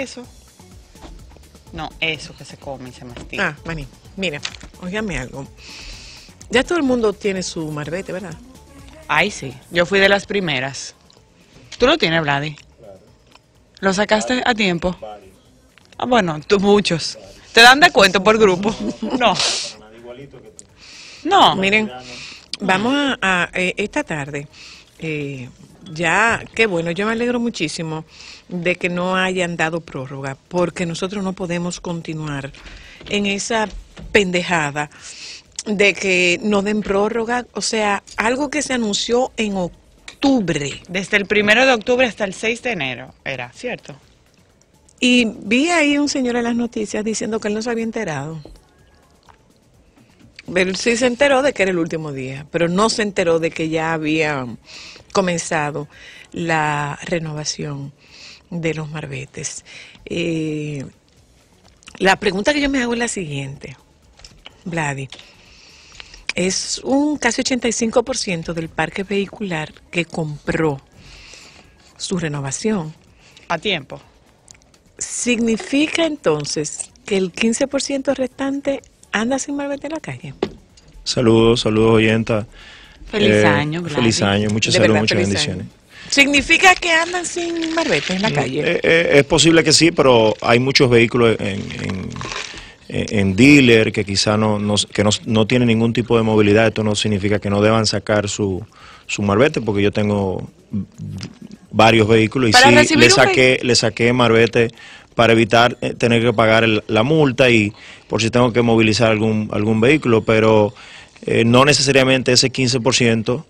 eso. No, eso que se come y se mastica. Ah, maní, mira, óigame algo. Ya todo el mundo tiene su marbete, ¿verdad? Ay, sí, yo fui de las primeras. ¿Tú lo tienes, Vladi? Claro. ¿Lo sacaste a tiempo? Varios. Ah, bueno, tú muchos. ¿Te dan descuento por grupo? No. No. Miren, vamos a esta tarde, ya, qué bueno, yo me alegro muchísimo de que no hayan dado prórroga, porque nosotros no podemos continuar en esa pendejada de que no den prórroga, o sea, algo que se anunció en octubre. Desde el 1 de octubre hasta el 6 de enero, era, ¿cierto? Y vi ahí un señor en las noticias diciendo que él no se había enterado. Pero sí se enteró de que era el último día, pero no se enteró de que ya había comenzado la renovación de los marbetes. La pregunta que yo me hago es la siguiente, Vladi. Es un casi 85% del parque vehicular que compró su renovación. A tiempo. ¿Significa entonces que el 15% restante anda sin marbete en la calle? Saludos, oyenta. Feliz año, Vladi. Feliz año, mucha salud, muchas bendiciones. ¿Significa que andan sin marbete en la calle? Es posible que sí, pero hay muchos vehículos en dealer que quizá no tienen ningún tipo de movilidad. Esto no significa que no deban sacar su marbete, porque yo tengo varios vehículos y sí le saqué marbete para evitar tener que pagar la multa y por si tengo que movilizar algún vehículo, pero no necesariamente ese 15%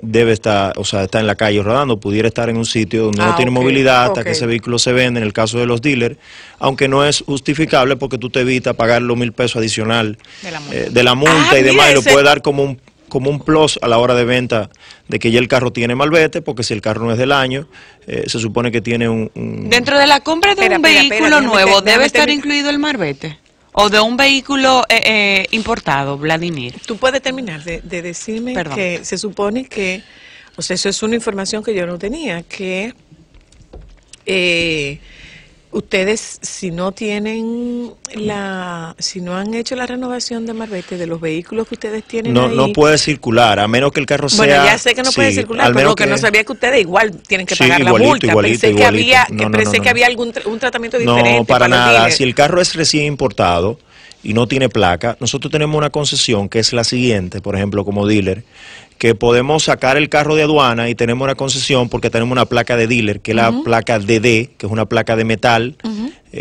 debe estar, o sea, está en la calle rodando, pudiera estar en un sitio donde no tiene movilidad hasta que ese vehículo se vende, en el caso de los dealers, aunque no es justificable porque tú te evitas pagar los 1,000 pesos adicional de la multa y demás, y lo puede dar como un plus a la hora de venta de que ya el carro tiene malvete, porque si el carro no es del año, se supone que tiene un... Dentro de la compra de un vehículo nuevo, ¿debe estar incluido el marbete? ¿O de un vehículo importado, Vladimir? Tú puedes terminar de decirme que se supone que, o sea, eso es una información que yo no tenía, que ustedes, si no tienen si no han hecho la renovación de marbete de los vehículos que ustedes tienen ahí, no puede circular, a menos que el carro sea... Bueno, ya sé que no puede circular, pero que no sabía que ustedes igual tienen que pagar la multa. Pensé que había un tratamiento diferente. No, para nada. Si el carro es recién importado y no tiene placa, nosotros tenemos una concesión que es la siguiente, por ejemplo, como dealer, que podemos sacar el carro de aduana y tenemos una concesión porque tenemos una placa de dealer, que es la placa DD, que es una placa de metal,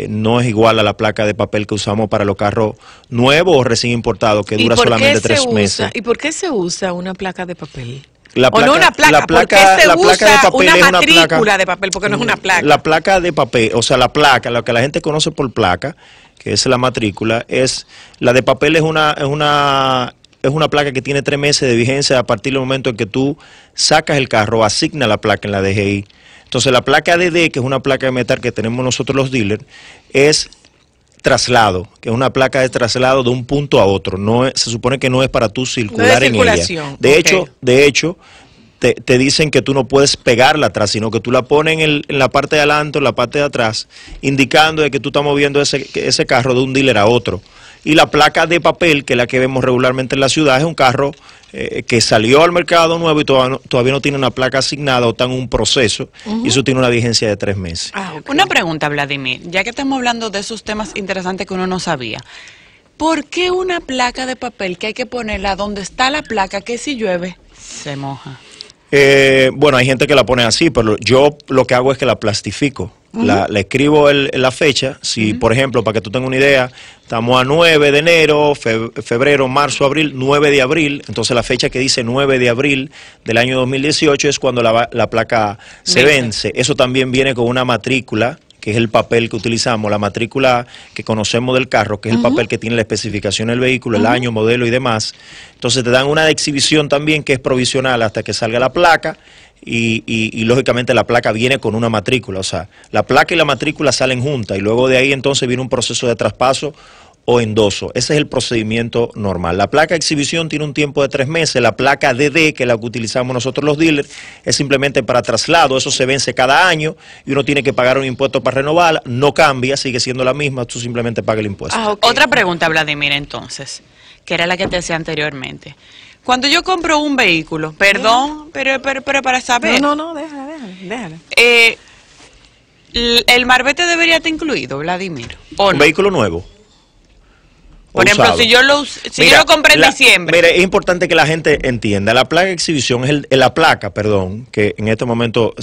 no es igual a la placa de papel que usamos para los carros nuevos o recién importados, que dura solamente 3 meses. ¿Y por qué se usa una placa de papel? La placa, o no una placa, ¿por qué se usa una matrícula de papel? Porque no es una placa. La placa de papel, o sea, la placa, lo que la gente conoce por placa, que es la matrícula, la de papel es una placa que tiene 3 meses de vigencia a partir del momento en que tú sacas el carro, asigna la placa en la DGI. Entonces la placa DD, que es una placa de metal que tenemos nosotros los dealers, es traslado, que es una placa de traslado de un punto a otro. Se supone que no es para tú circular en ella. De hecho, te dicen que tú no puedes pegarla atrás, sino que tú la pones en la parte de adelante o en la parte de atrás, indicando de que tú estás moviendo ese carro de un dealer a otro. Y la placa de papel, que es la que vemos regularmente en la ciudad, es un carro que salió al mercado nuevo y todavía no tiene una placa asignada o está en un proceso, y eso tiene una vigencia de 3 meses. Una pregunta, Vladimir, ya que estamos hablando de esos temas interesantes que uno no sabía. ¿Por qué una placa de papel que hay que ponerla donde está la placa que si llueve se moja? Bueno, hay gente que la pone así, pero yo lo que hago es que la plastifico. Le escribo la fecha, si por ejemplo, para que tú tengas una idea, estamos a 9 de enero, febrero, marzo, abril, 9 de abril, entonces la fecha que dice 9 de abril del año 2018 es cuando la placa se vence. Eso también viene con una matrícula, que es el papel que utilizamos, la matrícula que conocemos del carro, que es el papel que tiene la especificación del vehículo, el año, modelo y demás. Entonces te dan una de exhibición también que es provisional hasta que salga la placa y lógicamente la placa viene con una matrícula, o sea, la placa y la matrícula salen juntas y luego de ahí entonces viene un proceso de traspaso o endoso. Ese es el procedimiento normal. La placa de exhibición tiene un tiempo de 3 meses. La placa DD, que es la que utilizamos nosotros los dealers, es simplemente para traslado. Eso se vence cada año y uno tiene que pagar un impuesto para renovarla. No cambia, sigue siendo la misma. Tú simplemente pagas el impuesto. Okay. Otra pregunta, Vladimir, entonces, que era la que te hacía anteriormente. Cuando yo compro un vehículo, perdón, pero para saber. No, déjala. ¿El marbete debería estar incluido, Vladimir? ¿O no? ¿Un vehículo nuevo? Por ejemplo, usado. si yo lo compré en diciembre. Mira, es importante que la gente entienda. La placa de exhibición es la placa, que en este momento,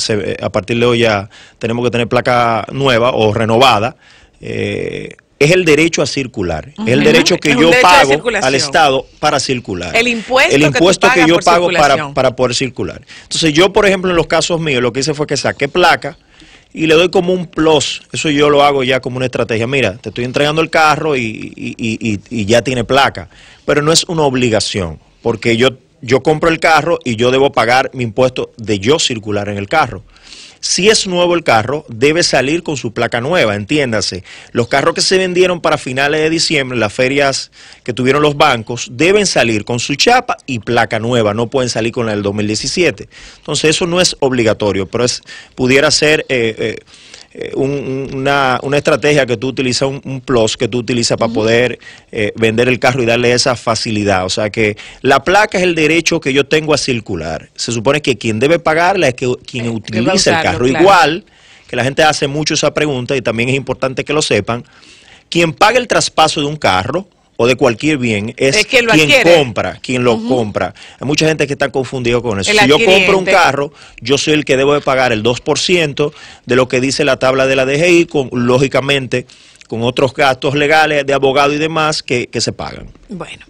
a partir de hoy ya tenemos que tener placa nueva o renovada. Es el derecho a circular. Es el derecho que yo pago al Estado para circular. El impuesto que yo pago para poder circular. Entonces yo, por ejemplo, en los casos míos, lo que hice fue que saqué placa y le doy como un plus. Eso yo lo hago ya como una estrategia. Mira, te estoy entregando el carro y ya tiene placa. Pero no es una obligación, porque yo compro el carro y yo debo pagar mi impuesto de yo circular en el carro. Si es nuevo el carro, debe salir con su placa nueva, entiéndase. Los carros que se vendieron para finales de diciembre, las ferias que tuvieron los bancos, deben salir con su chapa y placa nueva, no pueden salir con la del 2017. Entonces eso no es obligatorio, pero pudiera ser una estrategia que tú utilizas, un plus que tú utilizas para poder vender el carro y darle esa facilidad. O sea que la placa es el derecho que yo tengo a circular. Se supone que quien debe pagarla es quien utiliza el carro. Claro. Igual, que la gente hace mucho esa pregunta y también es importante que lo sepan, quien paga el traspaso de un carro o de cualquier bien es quien compra, quien lo compra. Hay mucha gente que está confundido con eso. Si yo compro un carro, yo soy el que debo de pagar el 2% de lo que dice la tabla de la DGI, lógicamente con otros gastos legales de abogado y demás que se pagan. Bueno,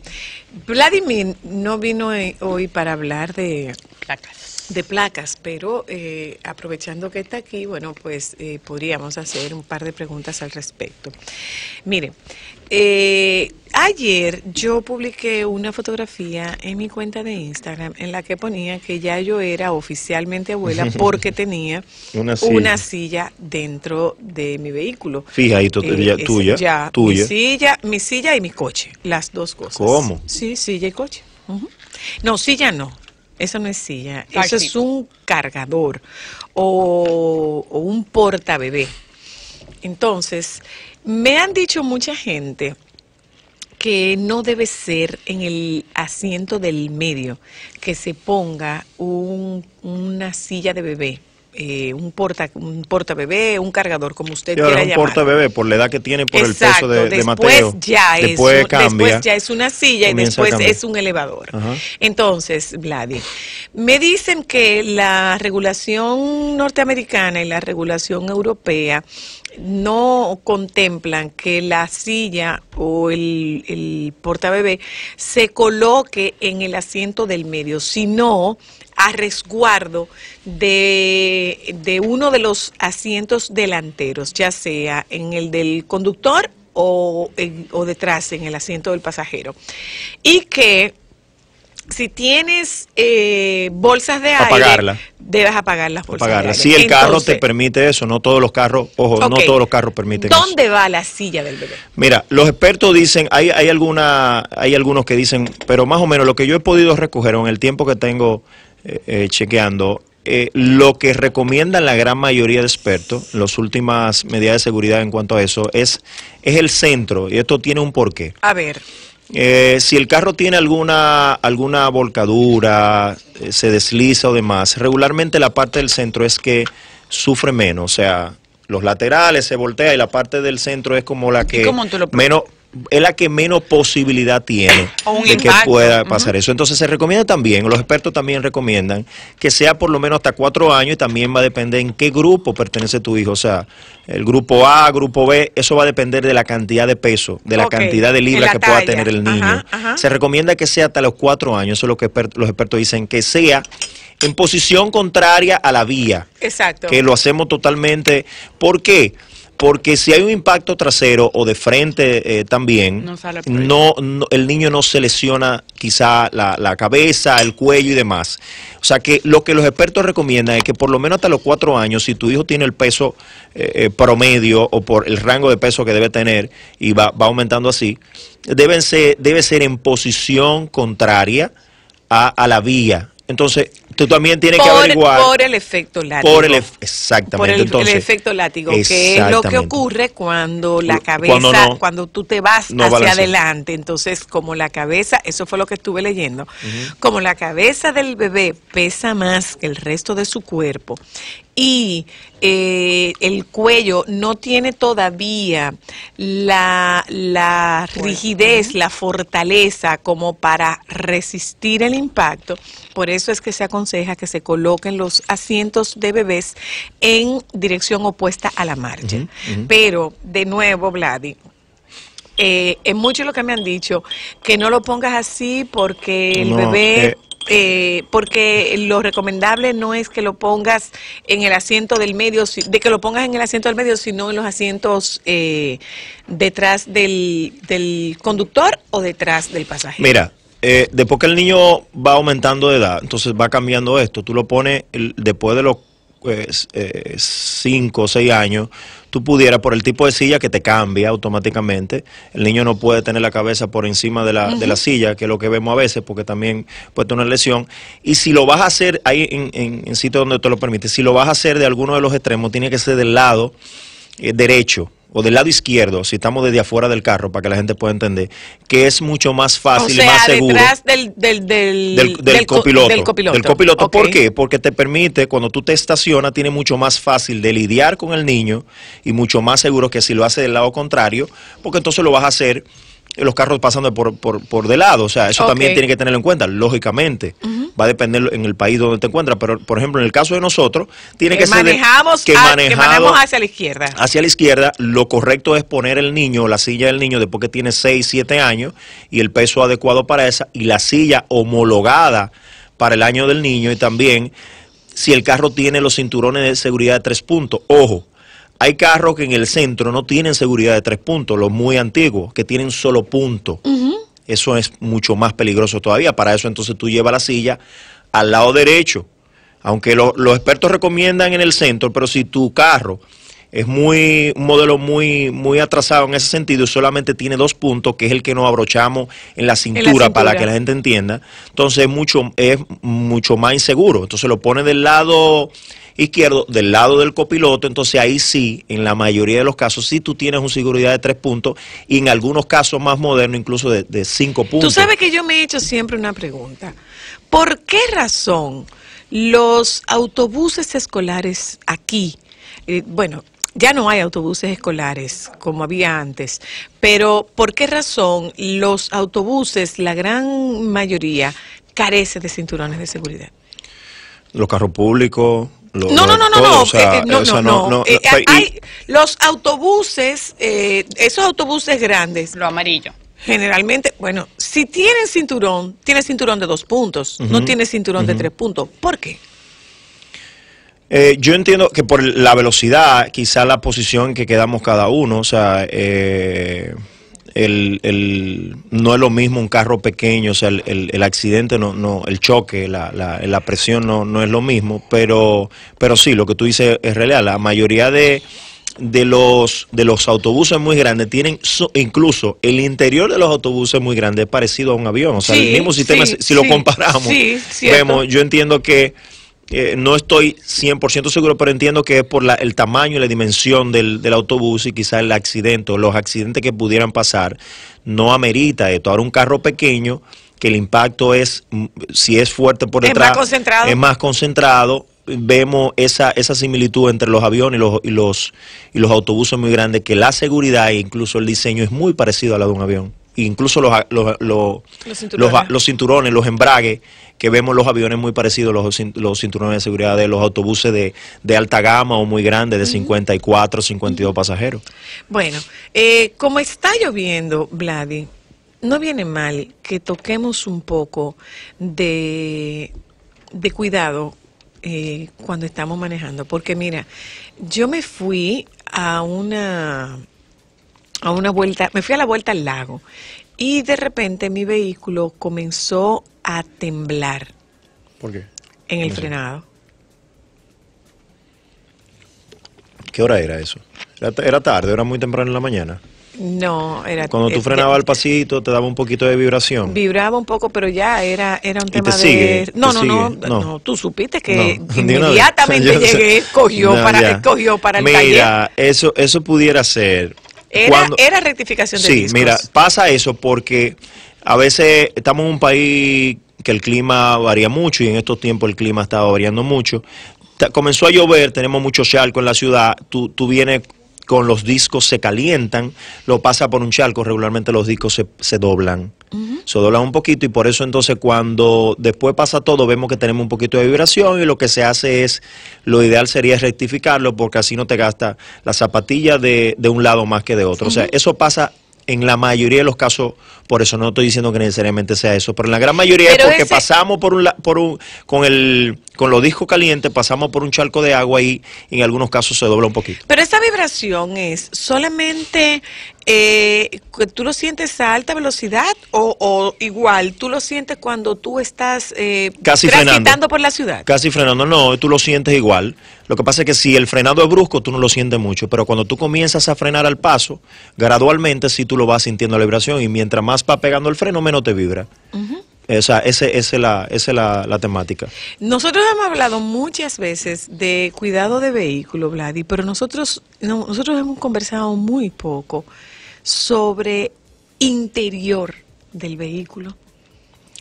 Vladimir no vino hoy para hablar de placas, pero aprovechando que está aquí, bueno, pues podríamos hacer un par de preguntas al respecto. Mire, ayer yo publiqué una fotografía en mi cuenta de Instagram en la que ponía que ya yo era oficialmente abuela porque tenía una silla dentro de mi vehículo. Fija, y tuya. Mi silla y mi coche, las dos cosas. ¿Cómo? Sí, silla y coche. No, silla no. Eso no es silla, eso es un cargador o un portabebé. Entonces, me han dicho mucha gente que no debe ser en el asiento del medio, que se ponga una silla de bebé. Un portabebé, un cargador, como usted quiera llamar. Un portabebé, por la edad que tiene, por el peso de Mateo. Después ya es una silla y después es un elevador. Entonces, Vladi, me dicen que la regulación norteamericana y la regulación europea no contemplan que la silla o el portabebé se coloque en el asiento del medio, sino a resguardo de uno de los asientos delanteros, ya sea en el del conductor o detrás en el asiento del pasajero. Y que si tienes bolsas de aire, debes apagar las bolsas de aire. Si el carro te permite eso, no todos los carros, no todos los carros permiten eso. ¿Dónde va la silla del bebé? Mira, los expertos dicen, hay algunos que dicen, pero más o menos lo que yo he podido recoger en el tiempo que tengo chequeando, lo que recomiendan la gran mayoría de expertos, las últimas medidas de seguridad en cuanto a eso, es el centro, y esto tiene un porqué. A ver. Si el carro tiene alguna volcadura, se desliza o demás, regularmente la parte del centro es que sufre menos, o sea, los laterales se voltea y la parte del centro es como la que menos posibilidad tiene de que pueda pasar eso. Entonces se recomienda también, los expertos también recomiendan que sea por lo menos hasta 4 años y también va a depender en qué grupo pertenece tu hijo. O sea, el grupo A, grupo B, eso va a depender de la cantidad de peso, de la cantidad de libras que pueda tener el niño. Se recomienda que sea hasta los 4 años, eso es lo que los expertos dicen, que sea en posición contraria a la vía. Exacto. Que lo hacemos totalmente. ¿Por qué? Porque si hay un impacto trasero o de frente también, el niño no se lesiona quizá la cabeza, el cuello y demás. O sea que lo que los expertos recomiendan es que por lo menos hasta los 4 años, si tu hijo tiene el peso promedio o por el rango de peso que debe tener y va aumentando así, debe ser en posición contraria a la vía. Entonces, tú también tienes que averiguar... Por el efecto látigo. Exactamente. Por el efecto látigo, que es lo que ocurre cuando la cabeza, cuando tú te vas hacia adelante. Entonces, como la cabeza, eso fue lo que estuve leyendo, como la cabeza del bebé pesa más que el resto de su cuerpo y el cuello no tiene todavía la rigidez, la fortaleza como para resistir el impacto. Por eso es que se aconseja que se coloquen los asientos de bebés en dirección opuesta a la marcha. Pero, de nuevo, Vladi, es mucho lo que me han dicho, que no lo pongas así porque el bebé... porque lo recomendable no es que lo pongas en el asiento del medio, de que lo pongas en el asiento del medio, sino en los asientos detrás del conductor o detrás del pasajero. Mira, después que el niño va aumentando de edad, entonces va cambiando esto. Tú lo pones después de los 5 o 6 años, tú pudieras, por el tipo de silla que te cambia automáticamente, el niño no puede tener la cabeza por encima de la silla, que es lo que vemos a veces, porque también puede tener una lesión. Y si lo vas a hacer ahí en sitio donde te lo permite, si lo vas a hacer de alguno de los extremos, tiene que ser del lado derecho o del lado izquierdo, si estamos desde afuera del carro, para que la gente pueda entender, que es mucho más fácil y más seguro. Detrás del copiloto. Del copiloto. Okay. ¿Por qué? Porque te permite, cuando tú te estacionas, tiene mucho más fácil de lidiar con el niño y mucho más seguro que si lo hace del lado contrario, porque entonces lo vas a hacer los carros pasando por de lado. O sea, eso también tiene que tenerlo en cuenta, lógicamente. Va a depender en el país donde te encuentras, pero por ejemplo en el caso de nosotros tiene que ser que manejamos hacia la izquierda. Hacia la izquierda. Lo correcto es poner el niño, la silla del niño después que tiene 6, 7 años y el peso adecuado para esa, y la silla homologada para el año del niño, y también si el carro tiene los cinturones de seguridad de 3 puntos. Ojo, hay carros que en el centro no tienen seguridad de 3 puntos, los muy antiguos, que tienen solo punto. Eso es mucho más peligroso todavía. Para eso entonces tú llevas la silla al lado derecho. Aunque los expertos recomiendan en el centro, pero si tu carro es un modelo muy atrasado en ese sentido y solamente tiene 2 puntos, que es el que nos abrochamos en la cintura, para que la gente entienda, entonces es mucho más inseguro. Entonces lo pone del lado izquierdo, del lado del copiloto. Entonces ahí sí, en la mayoría de los casos, sí tú tienes una seguridad de 3 puntos y en algunos casos más modernos incluso de 5 puntos. Tú sabes que yo me he hecho siempre una pregunta. ¿Por qué razón los autobuses escolares aquí, bueno, ya no hay autobuses escolares como había antes, pero ¿por qué razón los autobuses, la gran mayoría, carecen de cinturones de seguridad? Los carros públicos... Hay los autobuses, esos autobuses grandes, lo amarillo. Generalmente, bueno, si tienen cinturón, tiene cinturón de 2 puntos, no tiene cinturón de 3 puntos. ¿Por qué? Yo entiendo que por la velocidad, quizá la posición en que quedamos cada uno, o sea, no es lo mismo un carro pequeño, o sea, el accidente, el choque, la presión no es lo mismo, pero sí, lo que tú dices es real. La mayoría de los autobuses muy grandes tienen, incluso el interior de los autobuses muy grandes es parecido a un avión, o sea, el mismo sistema, si lo comparamos, vemos, yo entiendo que no estoy 100% seguro, pero entiendo que es por el tamaño y la dimensión del autobús y quizás el accidente o los accidentes que pudieran pasar no amerita esto. Ahora un carro pequeño, que el impacto es, si es fuerte por detrás, es más concentrado. Vemos esa similitud entre los aviones y los autobuses muy grandes, que la seguridad e incluso el diseño es muy parecido a la de un avión. Incluso los cinturones, los embragues que vemos en los aviones muy parecidos a los cinturones de seguridad de los autobuses de alta gama o muy grandes, de 54, 52 pasajeros. Bueno, como está lloviendo, Vladi, no viene mal que toquemos un poco de cuidado cuando estamos manejando, porque mira, yo me fui a una vuelta, me fui a la vuelta al lago y de repente mi vehículo comenzó a temblar. ¿Por qué? En el frenado. ¿Qué hora era eso? ¿Era tarde? ¿Era muy temprano en la mañana? No, era... Cuando tú frenabas al pasito, te daba un poquito de vibración. Vibraba un poco, pero ya era un tema te sigue, de... No, te no, sigue. no, tú supiste que No. inmediatamente Yo sé. llegué, cogió para el taller. Mira, eso pudiera ser... Era rectificación de Sí, discos. mira, pasa eso porque a veces estamos en un país que el clima varía mucho y en estos tiempos el clima estaba variando mucho. Comenzó a llover, tenemos mucho charco en la ciudad, tú vienes con los discos, se calientan, lo pasa por un charco, regularmente los discos se doblan. Se doblan un poquito y por eso entonces cuando después pasa todo vemos que tenemos un poquito de vibración y lo que se hace es, lo ideal sería rectificarlo porque así no te gasta la zapatilla de un lado más que de otro. O sea, eso pasa en la mayoría de los casos, por eso no estoy diciendo que necesariamente sea eso, pero en la gran mayoría es porque pasamos con los discos calientes, pasamos por un charco de agua y en algunos casos se dobla un poquito. Pero esa vibración es solamente que tú lo sientes a alta velocidad o igual tú lo sientes cuando tú estás casi transitando por la ciudad. Casi frenando, no, tú lo sientes igual. Lo que pasa es que si el frenado es brusco, tú no lo sientes mucho, pero cuando tú comienzas a frenar al paso, gradualmente sí tú lo vas sintiendo la vibración y mientras más va pegando el freno, menos te vibra. O sea, esa es la temática. Nosotros hemos hablado muchas veces de cuidado de vehículo, Vladi, pero nosotros hemos conversado muy poco sobre interior del vehículo.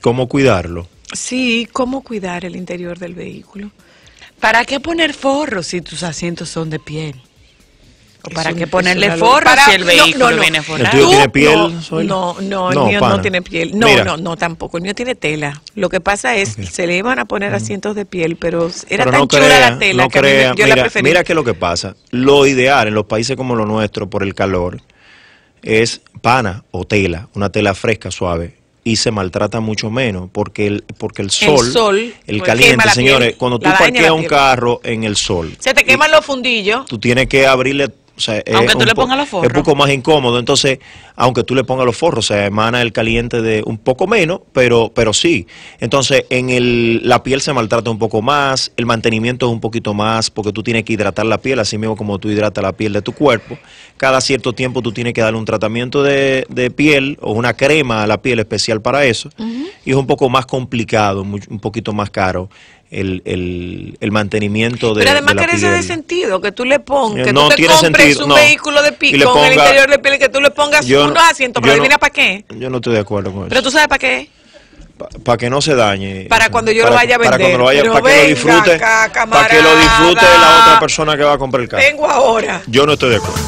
¿Cómo cuidarlo? Sí, cómo cuidar el interior del vehículo. ¿Para qué poner forros si tus asientos son de piel? ¿O para qué Eso ponerle era lo- forros para- si el vehículo no. viene ¿El forrado? tuyo tiene piel? No, el No, mío pana. no tiene piel. Mira. No, tampoco. El mío tiene tela. Lo que pasa es que se le iban a poner asientos de piel, pero era Pero tan no chula crea, la tela no que a mí crea. yo la preferí. Mira qué es lo que pasa. Lo ideal en los países como los nuestros, por el calor, es pana o tela, una tela fresca, suave. Y se maltrata mucho menos porque el sol, el pues, caliente, quema la señores, piel, cuando tú la daña parqueas la un piel. carro en el sol, Se te queman los fundillos. tú tienes que abrirle, o sea, Aunque tú le pongas los forros. es un poco más incómodo, entonces, aunque tú le pongas los forros, o sea, emana el caliente de un poco menos, pero sí. Entonces, la piel se maltrata un poco más, el mantenimiento es un poquito más, porque tú tienes que hidratar la piel, así mismo como tú hidratas la piel de tu cuerpo. Cada cierto tiempo tú tienes que darle un tratamiento de piel o una crema a la piel especial para eso. Y es un poco más complicado, un poquito más caro el mantenimiento de Pero además de la carece de piel. sentido que tú le pongas, que No tú te tiene compres sentido, un no. vehículo de Y pico le con el ponga- interior de piel y que tú le pongas Yo no- unos asientos, pero yo no- adivina para qué. Yo no estoy de acuerdo con Pero eso. tú sabes para qué. Para que no se dañe. Para cuando yo lo vaya a Para vender. cuando lo vaya, Pero para que lo venga disfrute. acá, Para que lo disfrute camarada. la otra persona que va a comprar el carro. Vengo ahora. Yo no estoy de acuerdo.